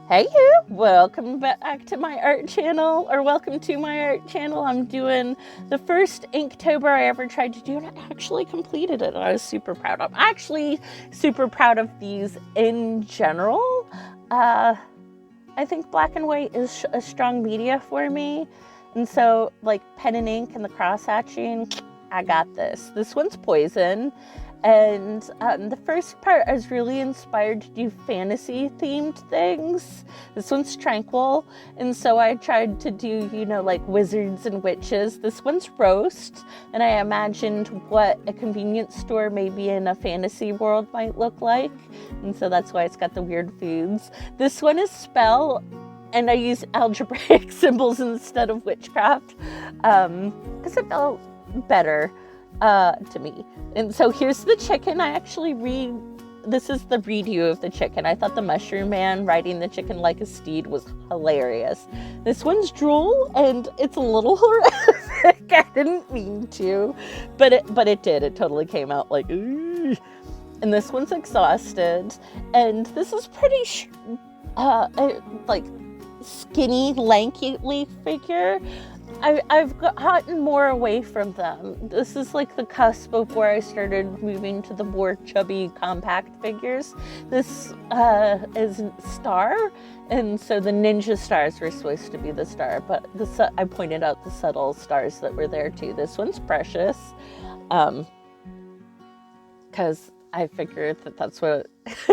Hey you! Welcome back to my art channel, or welcome to my art channel. I'm doing the first Inktober I ever tried to do, and I actually completed it. I was super proud of. I'm actually super proud of these in general. I think black and white is a strong media for me, and so like pen and ink and the cross hatching, I got this. This one's Poison. And the first part, I was really inspired to do fantasy themed things. This one's Tranquil, and so I tried to do, like wizards and witches. This one's Roast, and I imagined what a convenience store maybe in a fantasy world might look like, and so that's why it's got the weird foods. This one is Spell, and I use algebraic symbols instead of witchcraft, because it felt better to me. And so here's the chicken. This is the redo of the chicken. I thought the Mushroom Man riding the chicken like a steed was hilarious. This one's Drool, and it's a little horrific. I didn't mean to, but it did. It totally came out like, ooh. And this one's Exhausted, and this is pretty like skinny, lanky figure. I've gotten more away from them. This is like the cusp of where I started moving to the more chubby, compact figures. This is Star, and so the ninja stars were supposed to be the star, but I pointed out the subtle stars that were there too. This one's Precious, because I figured that's what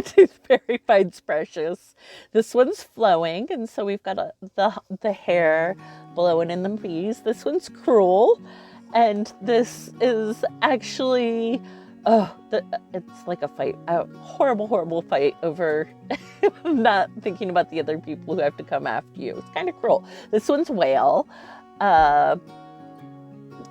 Tooth Fairy finds precious. This one's Flowing, and so we've got the hair blowing in the breeze. This one's Cruel, and this is actually, it's like a fight, a horrible fight over not thinking about the other people who have to come after you. It's kind of cruel. This one's Whale.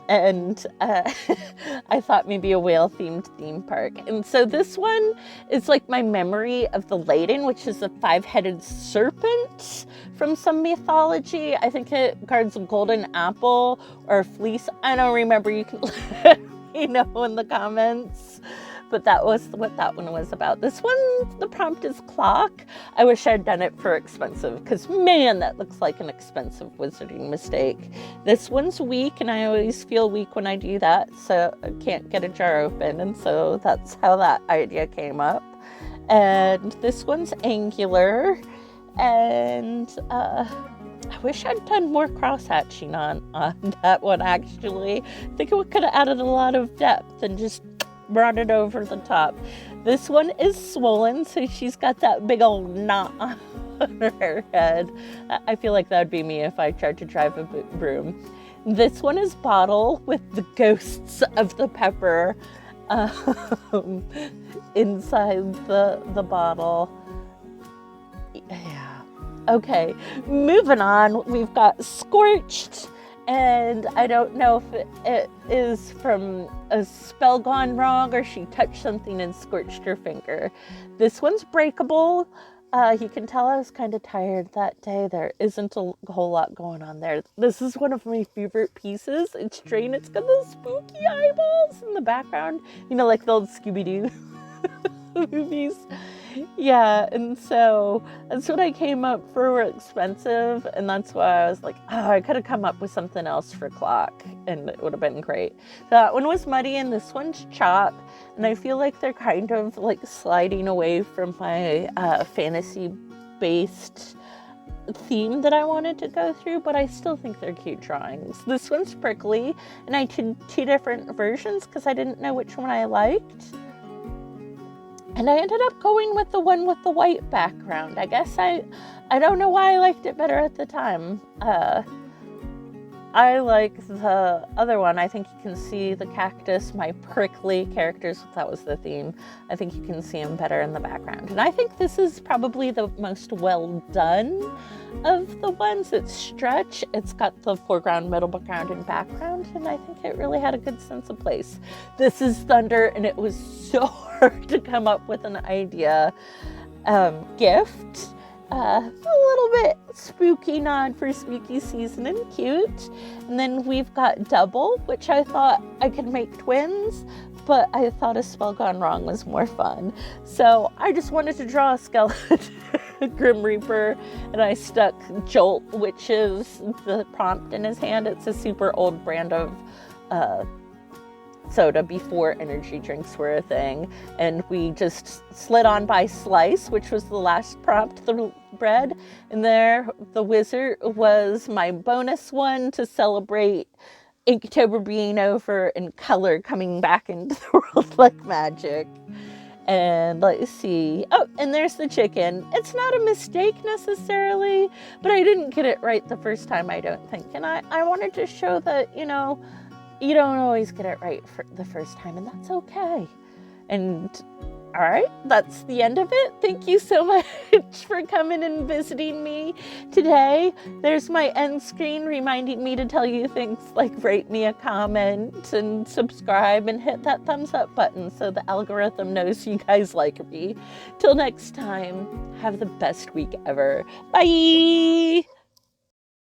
And I thought maybe a whale-themed theme park. And so this one is like my memory of the Laden, which is a 5-headed serpent from some mythology. I think it guards a golden apple or a fleece. I don't remember. You can let me know in the comments. But that was what that one was about. This one, the prompt is Clock. I wish I'd done it for expensive, because man, that looks like an expensive wizarding mistake. This one's Weak, and I always feel weak when I do that, so I can't get a jar open, and so that's how that idea came up. And this one's Angular, and I wish I'd done more cross-hatching on that one, actually. I think it could have added a lot of depth and just brought it over the top. This one is Swollen, so she's got that big old knot on her head. I feel like that would be me if I tried to drive a broom. This one is Bottle, with the ghosts of the pepper inside the bottle. Yeah. Okay, moving on. We've got Scorched, and I don't know if it is from a spell gone wrong or she touched something and scorched her finger. This one's Breakable. You can tell I was kind of tired that day. There isn't a whole lot going on there. This is one of my favorite pieces. It's Train. It's got those spooky eyeballs in the background. Like the old Scooby-Doo movies. Yeah, and so that's what I came up for expensive, and that's why I was like, I could have come up with something else for Clock, and it would have been great. So that one was Muddy, and this one's Chop, and I feel like they're kind of like sliding away from my fantasy-based theme that I wanted to go through, but I still think they're cute drawings. This one's Prickly, and I did 2 different versions because I didn't know which one I liked. And I ended up going with the one with the white background. I guess I don't know why I liked it better at the time. I like the other one. I think you can see the cactus, my prickly characters, that was the theme. I think you can see them better in the background. And I think this is probably the most well done of the ones. It's stretch. It's got the foreground, middle background, and background, and I think it really had a good sense of place. This is Thunder, and it was so hard to come up with an idea. Gift. A little bit spooky nod for spooky season and cute. And then we've got Double, which I thought I could make twins, but I thought A Spell Gone Wrong was more fun. So I just wanted to draw a skeleton Grim Reaper, and I stuck Jolt, which is the prompt, in his hand. It's a super old brand of soda before energy drinks were a thing, and we just slid on by Slice, which was the last prompt, the bread, and there the wizard was my bonus one to celebrate Inktober being over and color coming back into the world like magic. And let's see. Oh, and there's the chicken. It's not a mistake necessarily, but I didn't get it right the first time, I don't think. And I wanted to show that, you know, you don't always get it right for the first time, and that's okay. And all right, that's the end of it. Thank you so much for coming and visiting me today. There's my end screen reminding me to tell you things like rate me a comment and subscribe and hit that thumbs up button so the algorithm knows you guys like me. Till next time, have the best week ever. Bye!